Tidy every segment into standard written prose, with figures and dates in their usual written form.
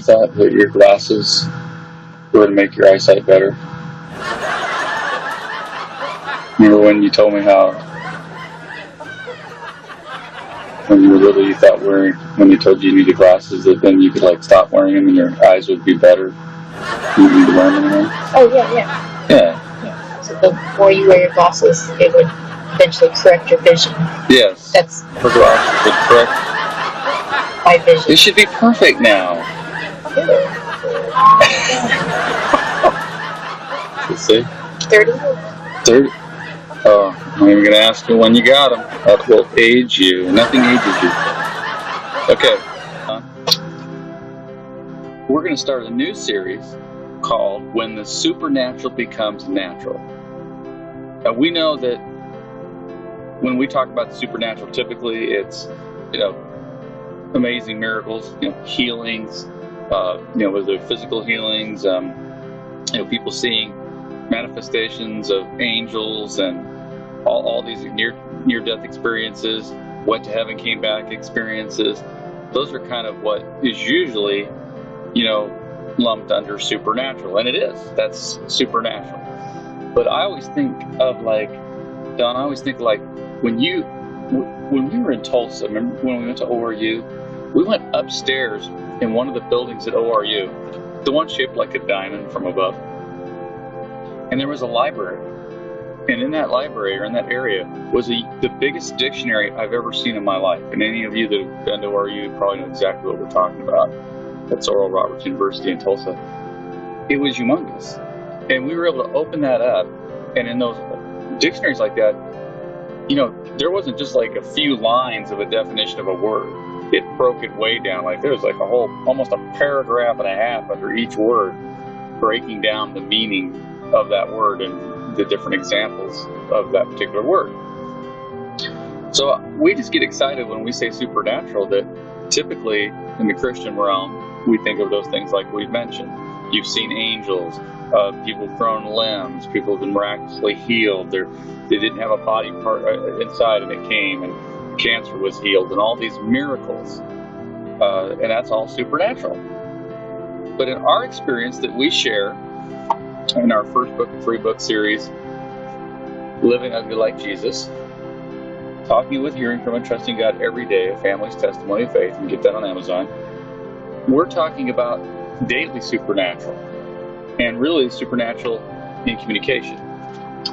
you thought that your glasses would make your eyesight better? Remember when you told me how when you were little you thought when they told you needed glasses that then you could like stop wearing them and your eyes would be better? You didn't need to wear them anymore? Oh, yeah. Yeah. So the more you wear your glasses, it would eventually correct your vision. Yes. That's her glasses would correct my vision. It should be perfect now. Let's see. 30. 30. Oh, I'm even going to ask you when you got them. That will age you. Nothing ages you. Okay. We're going to start a new series called When the Supernatural Becomes Natural. Now, we know that when we talk about the supernatural, typically it's, amazing miracles, healings, whether they're physical healings, people seeing manifestations of angels and all these near-death experiences, went to heaven, came back experiences. Those are kind of what is usually, lumped under supernatural, and it is. That's supernatural. But I always think of when we were in Tulsa, remember when we went to ORU? We went upstairs in one of the buildings at ORU, the one shaped like a diamond from above. And there was a library. And in that library, or in that area, was the biggest dictionary I've ever seen in my life. And any of you that have been to ORU probably know exactly what we're talking about. That's Oral Roberts University in Tulsa. It was humongous. And we were able to open that up. And in those dictionaries like that, there wasn't just like a few lines of a definition of a word. It broke it way down. Like there was like almost a paragraph and a half under each word, breaking down the meaning of that word and the different examples of that particular word. So we just get excited when we say supernatural that typically in the Christian realm, we think of those things like we've mentioned. You've seen angels, people have grown limbs, people have been miraculously healed. They didn't have a body part inside and it came, and cancer was healed, and all these miracles. And that's all supernatural. But in our experience that we share in our first book of 3-book series, Living Ugly Like Jesus, Talking with, Hearing from, and Trusting God Every Day, A Family's Testimony of Faith, and get that on Amazon, we're talking about daily supernatural, and really supernatural in communication.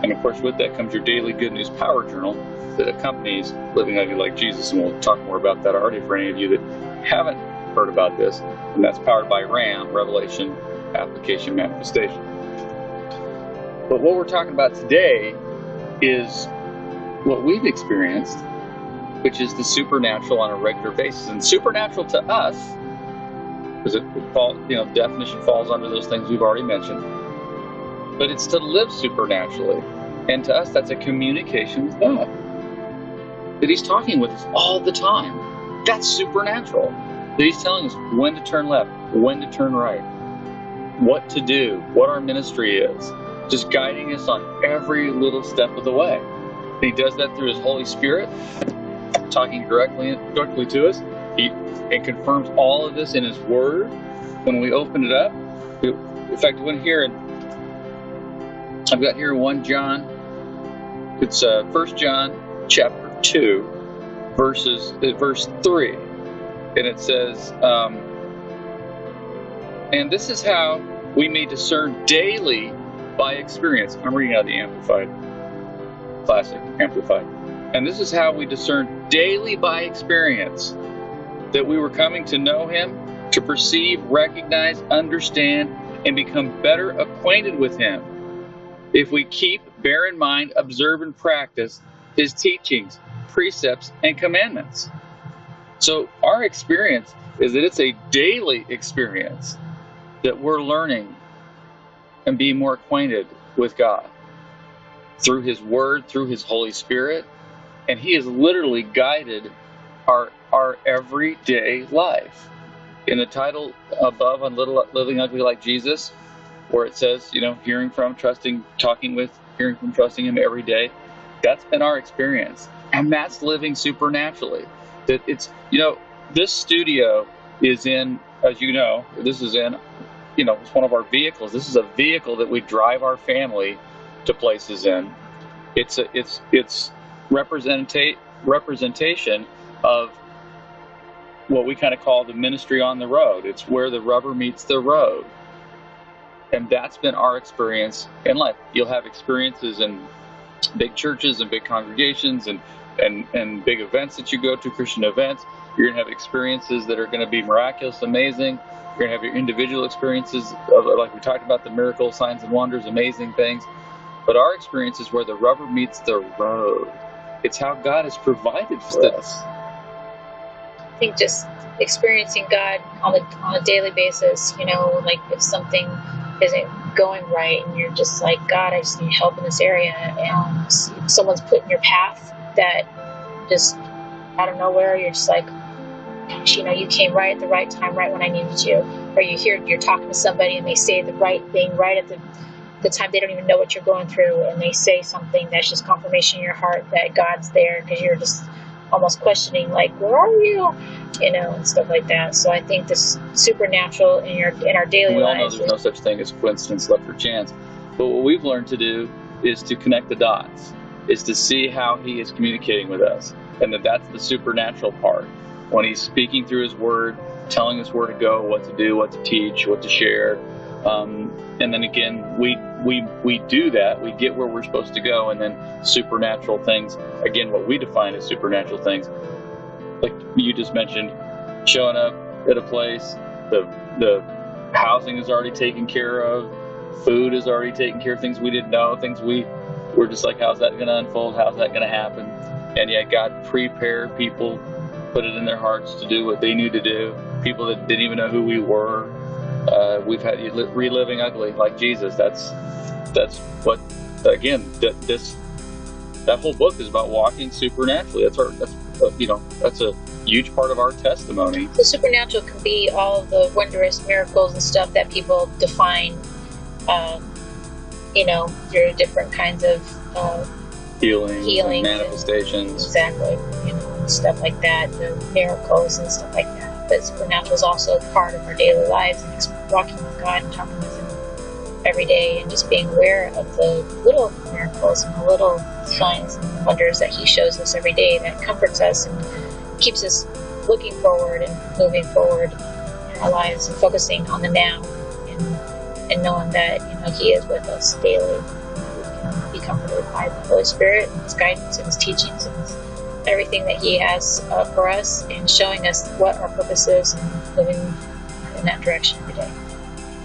And of course with that comes your daily Good News Power Journal that accompanies Living Ugly Like Jesus, and we'll talk more about that already for any of you that haven't heard about this, and that's powered by RAM, Revelation Application Manifestation. But what we're talking about today is what we've experienced, which is the supernatural on a regular basis. And supernatural to us, because the definition falls under those things we've already mentioned, but it's to live supernaturally. And to us, that's a communication with God. That He's talking with us all the time. That's supernatural. That He's telling us when to turn left, when to turn right, what to do, what our ministry is. Just guiding us on every little step of the way. And He does that through His Holy Spirit, talking directly to us. He confirms all of this in His Word when we open it up. In fact, I've got here 1 John. It's 1 John chapter 2, verse 3. And it says, and this is how we may discern daily by experience. I'm reading out of the Amplified, Classic Amplified. And this is how we discern daily by experience that we were coming to know Him, to perceive, recognize, understand, and become better acquainted with Him. If we keep, bear in mind, observe, and practice His teachings, precepts, and commandments. So our experience is that it's a daily experience that we're learning and being more acquainted with God through His Word, through His Holy Spirit, and He has literally guided our everyday life. In the title above on Living Ugly Like Jesus, where it says, hearing from, trusting, talking with, hearing from, trusting Him every day, that's been our experience, and that's living supernaturally. That it's, this studio is in as you know, this is in, it's one of our vehicles. This is a vehicle that we drive our family to places in. It's representation of what we kind of call the ministry on the road. It's where the rubber meets the road. And that's been our experience in life. You'll have experiences in big churches and big congregations and big events that you go to, Christian events. You're going to have experiences that are going to be miraculous, amazing. You're going to have your individual experiences, like we talked about, the miracles, signs and wonders, amazing things. But our experience is where the rubber meets the road. It's how God has provided for us. I think just experiencing God on a daily basis, like if something isn't going right and you're just like, God, I just need help in this area, and someone's put in your path that just out of nowhere, you're just like, you came right at the right time, right when I needed you. Or you're talking to somebody and they say the right thing right at the time. They don't even know what you're going through, and they say something that's just confirmation in your heart that God's there, because you're just almost questioning, like, where are you? And stuff like that. So I think this supernatural in our daily lives. We all know there's no such thing as coincidence, luck, or chance. But what we've learned to do is to connect the dots, is to see how He is communicating with us, and that's the supernatural part. When He's speaking through His Word, telling us where to go, what to do, what to teach, what to share, and then again, we do that. We get where we're supposed to go, and then supernatural things. Again, what we define as supernatural things, like you just mentioned, showing up at a place, the housing is already taken care of, food is already taken care of, things we didn't know, things we're just like, how's that going to unfold? How's that going to happen? And yet God prepared people, put it in their hearts to do what they knew to do. People that didn't even know who we were. We've had reliving ugly like Jesus. That's what, again, that whole book is about walking supernaturally. That's a huge part of our testimony. The supernatural can be all of the wondrous miracles and stuff that people define, through different kinds of healings and manifestations. Exactly, and stuff like that, the miracles and stuff like that. But supernatural is also part of our daily lives, and it's walking with God and talking with Him every day, and just being aware of the little miracles and the little signs and wonders that He shows us every day, that comforts us and keeps us looking forward and moving forward in our lives and focusing on the now, and knowing that He is with us daily. We can be comforted by the Holy Spirit and His guidance and His teachings and everything that He has for us, and showing us what our purpose is, and moving in that direction every day.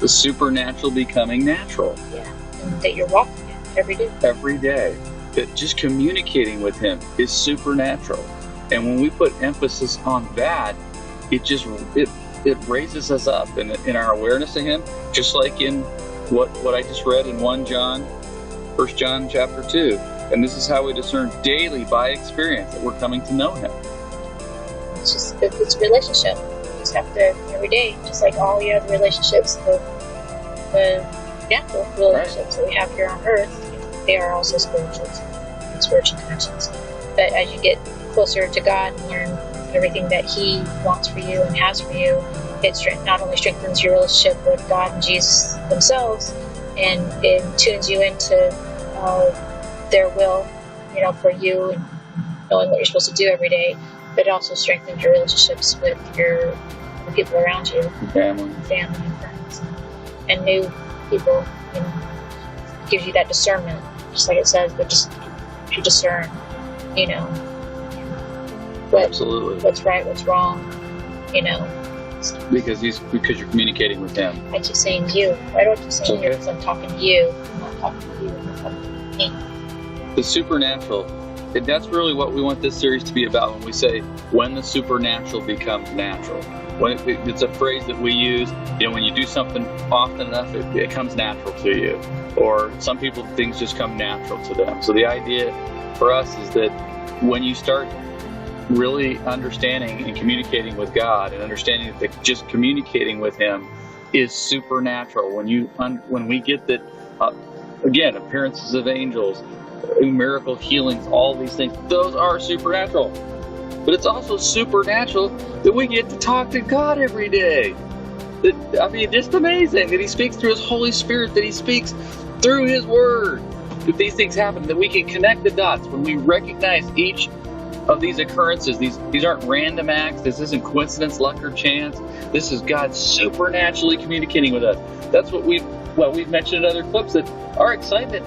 The supernatural becoming natural. Yeah, and that you're walking it every day. Every day. That just communicating with Him is supernatural. And when we put emphasis on that, it raises us up in our awareness of Him, just like in what I just read in 1 John chapter 2. And this is how we discern daily by experience that we're coming to know Him. It's a relationship. You just have to, every day, just like all the other relationships, the natural relationships that we have here on earth, they are also spiritual connections. But as you get closer to God and learn everything that He wants for you and has for you, it not only strengthens your relationship with God and Jesus themselves, and it tunes you into their will, for you, and knowing what you're supposed to do every day, but it also strengthens your relationships with the people around you, family and friends, and new people. Gives you that discernment, just like it says, but just to discern, absolutely, what's right, what's wrong, because you're communicating with Him. I keep saying you. Why do I keep saying you? Because I'm talking to you. I'm not talking to you. I'm talking to me. The supernatural, that's really what we want this series to be about when we say, when the supernatural becomes natural. When it's a phrase that we use, when you do something often enough, it comes natural to you. Or some people, things just come natural to them. So the idea for us is that when you start really understanding and communicating with God, and understanding that just communicating with Him is supernatural, when we get that, again, appearances of angels, miracle healings, all these things, those are supernatural. But it's also supernatural that we get to talk to God every day. I mean, just amazing that he speaks through his Holy Spirit, that he speaks through his word, that these things happen, that we can connect the dots when we recognize each of these occurrences. These aren't random acts. This isn't coincidence, luck, or chance. This is God supernaturally communicating with us. That's what we've mentioned in other clips, that our excitement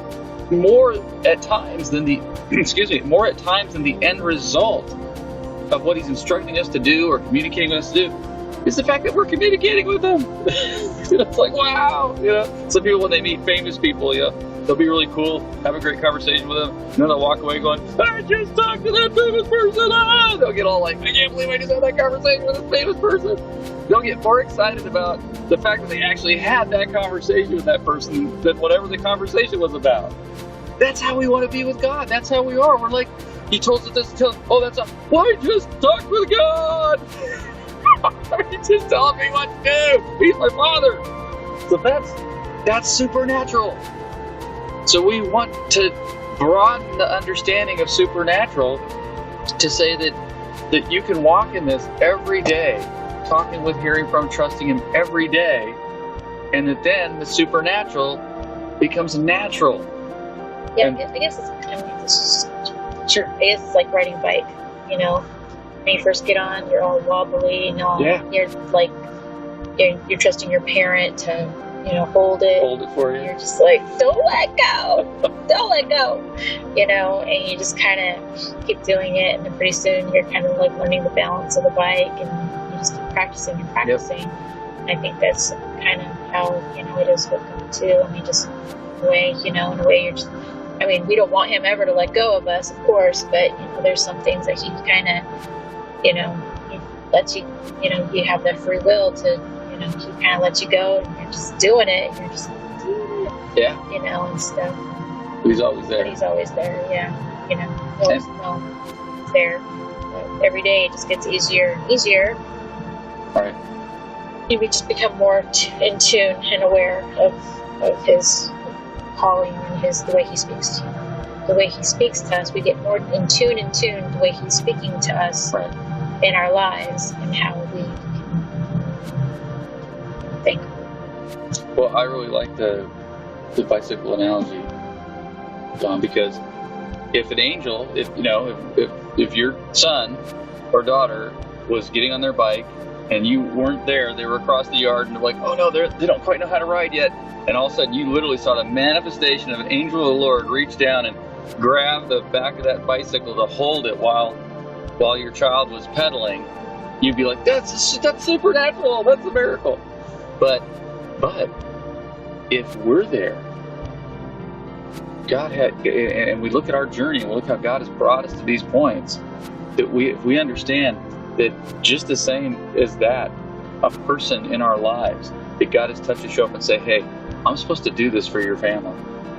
more at times than the end result of what he's instructing us to do or communicating with us to do is the fact that we're communicating with him. It's like, wow. Some people, when they meet famous people, they'll be really cool, have a great conversation with them, and then they'll walk away going, I just talked to that famous person. They'll get all like, I can't believe I just had that conversation with this famous person. They'll get more excited about the fact that they actually had that conversation with that person than whatever the conversation was about. That's how we want to be with God. That's how we are. We're like, he told us this, I just talked with God. He's just telling me what to do. He's my Father. So that's supernatural. So we want to broaden the understanding of supernatural to say that you can walk in this every day, talking with, hearing from, trusting him every day, and that then the supernatural becomes natural. Yeah, I guess it's kind of like this. Sure. I guess it's like riding a bike, When you first get on, you're all wobbly and all. Yeah. You're like, you're trusting your parent to, hold it. Hold it for you. You're just like, don't let go. Don't let go. And you just kind of keep doing it. And then pretty soon you're kind of like learning the balance of the bike, and you just keep practicing and practicing. Yep. And I think that's kind of how, it is with God too. I mean, just in a way, you're just, we don't want him ever to let go of us, of course, but, there's some things that he kind of, he lets you, you have that free will to, he kind of lets you go, and you're just doing it. You're just doing it. Yeah. And stuff. He's always there. But he's always there, yeah. You always know he's there. But every day it just gets easier and easier. All right. We just become more in tune and aware of his calling and the way he speaks to you. The way he speaks to us, we get more in tune the way he's speaking to us in our lives, and how we think. Well, I really like the bicycle analogy, because if an angel, if your son or daughter was getting on their bike and you weren't there, they were across the yard and they're like, oh no, they don't quite know how to ride yet, and all of a sudden you literally saw the manifestation of an angel of the Lord reach down and grab the back of that bicycle to hold it while your child was pedaling, you'd be like, that's supernatural, that's a miracle. But if we're there, God had, and we look at our journey and we look how God has brought us to these points, that we understand that just the same as that, a person in our lives, that God has touched to show up and say, hey, I'm supposed to do this for your family.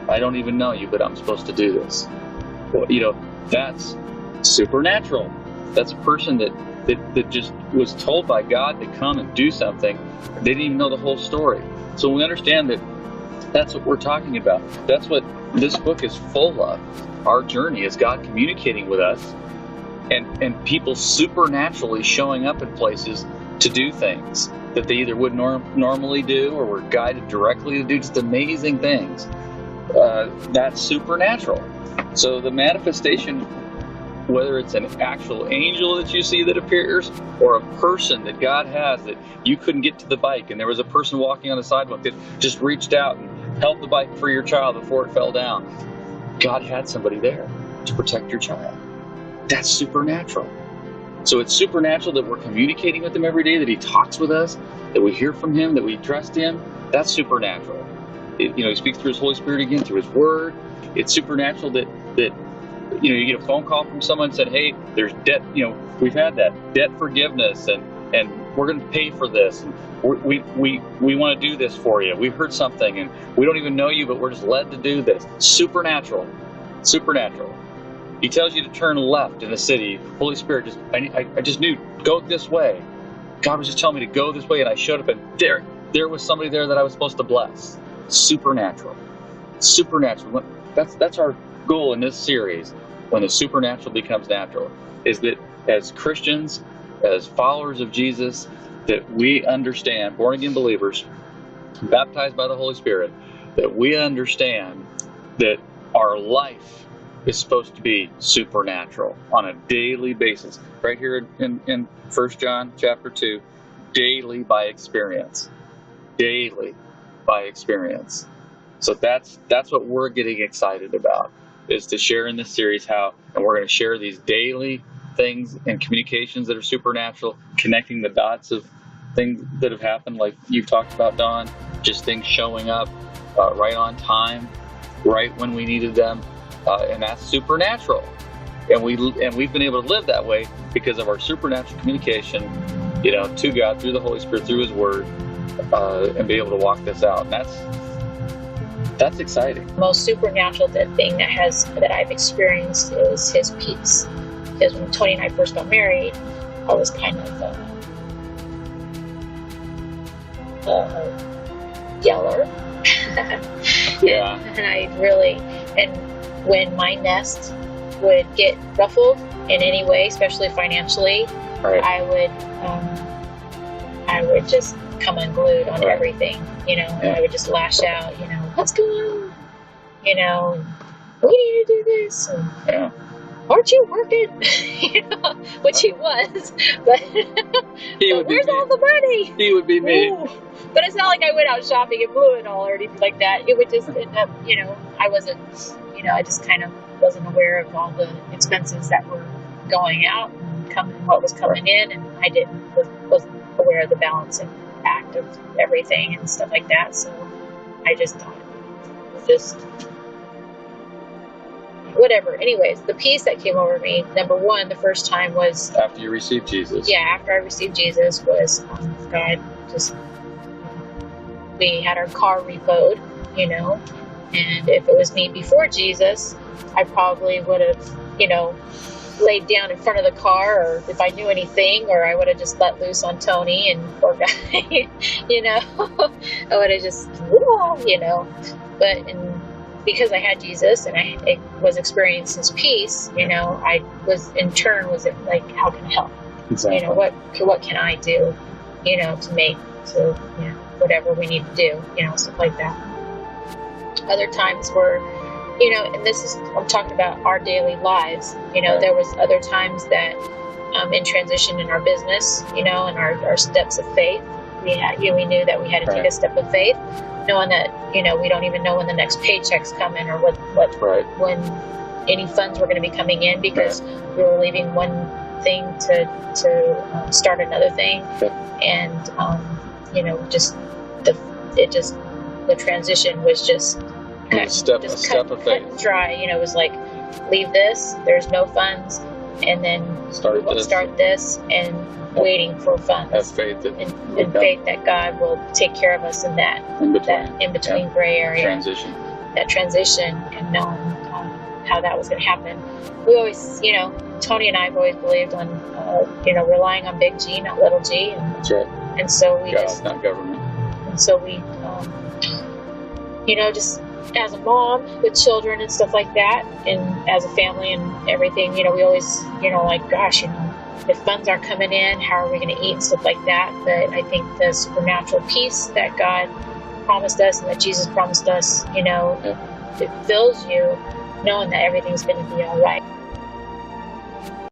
I don't even know you, but I'm supposed to do this. Well, that's supernatural. That's a person that just was told by God to come and do something. They didn't even know the whole story. So we understand that that's what we're talking about. That's what this book is full of. Our journey is God communicating with us, and people supernaturally showing up in places to do things that they either would normally do or were guided directly to do, just amazing things. That's supernatural. So the manifestation, whether it's an actual angel that you see that appears, or a person that God has that you couldn't get to the bike, and there was a person walking on the sidewalk that just reached out and held the bike for your child before it fell down. God had somebody there to protect your child. That's supernatural. So it's supernatural that we're communicating with him every day, that he talks with us, that we hear from him, that we trust him. That's supernatural. He speaks through his Holy Spirit again, through his word. It's supernatural that you get a phone call from someone and said, hey, there's debt, we've had that debt forgiveness, and we're going to pay for this. And we want to do this for you. We heard something and we don't even know you, but we're just led to do this. Supernatural. He tells you to turn left in the city. Holy Spirit, I just knew, go this way. God was just telling me to go this way, and I showed up, and there was somebody there that I was supposed to bless. Supernatural. That's our goal in this series, when the supernatural becomes natural, is that as Christians, as followers of Jesus, that we understand, born again believers, baptized by the Holy Spirit, that we understand that our life is supposed to be supernatural on a daily basis. Right here in 1 John chapter 2, daily by experience. Daily by experience. So that's what we're getting excited about, is to share in this series how, and we're going to share these daily things and communications that are supernatural, connecting the dots of things that have happened, like you've talked about, Dawn, just things showing up right on time, right when we needed them, and that's supernatural. And we've been able to live that way because of our supernatural communication, to God through the Holy Spirit, through His Word, and be able to walk this out. And that's exciting. The most supernatural thing that I've experienced is His peace. Because when Tony and I first got married, I was kind of yeller. Yeah. And when my nest would get ruffled in any way, especially financially, right, I would just come unglued on right, everything, and yeah, I would just lash out, what's going on? We need to do this. And, yeah. aren't you working? Which he was, but, where's all the money? He would be me. Ooh. But it's not like I went out shopping and blew it all or anything like that. It would just end up, I wasn't, I just kind of wasn't aware of all the expenses that were going out and what was coming in, and I wasn't aware of the balancing act of everything and stuff like that. So I just thought, whatever. Anyways, the peace that came over me, number one, the first time was after you received Jesus. Yeah, after I received Jesus was God just. We had our car repoed, and if it was me before Jesus, I probably would have, laid down in front of the car, or if I knew anything, or I would have just let loose on Tony and poor guy, I would have just, but because I had Jesus and I was experiencing His peace, I was in turn like, how can I help? Exactly. What can I do, to whatever we need to do, stuff like that. Other times were, and I'm talking about our daily lives, right, there was other times that in transition in our business, and our steps of faith, we knew that we had to right, take a step of faith, knowing that, we don't even know when the next paycheck's coming or right, when any funds were going to be coming in, because right, we were leaving one thing to start another thing. And, the transition was just a step of faith. Cut dry, it was like, leave this, there's no funds, and then start this, and waiting for funds. Have faith and faith that God will take care of us in that in between gray area transition. That transition, and knowing how that was going to happen. We always, Tony and I have always believed on, relying on big G, not little G. And, that's right. And so we God, not government. And so we, just as a mom with children and stuff like that, and as a family and everything, we always, like, gosh, if funds aren't coming in, how are we going to eat and stuff like that? But I think the supernatural peace that God promised us and that Jesus promised us, it fills you knowing that everything's going to be all right.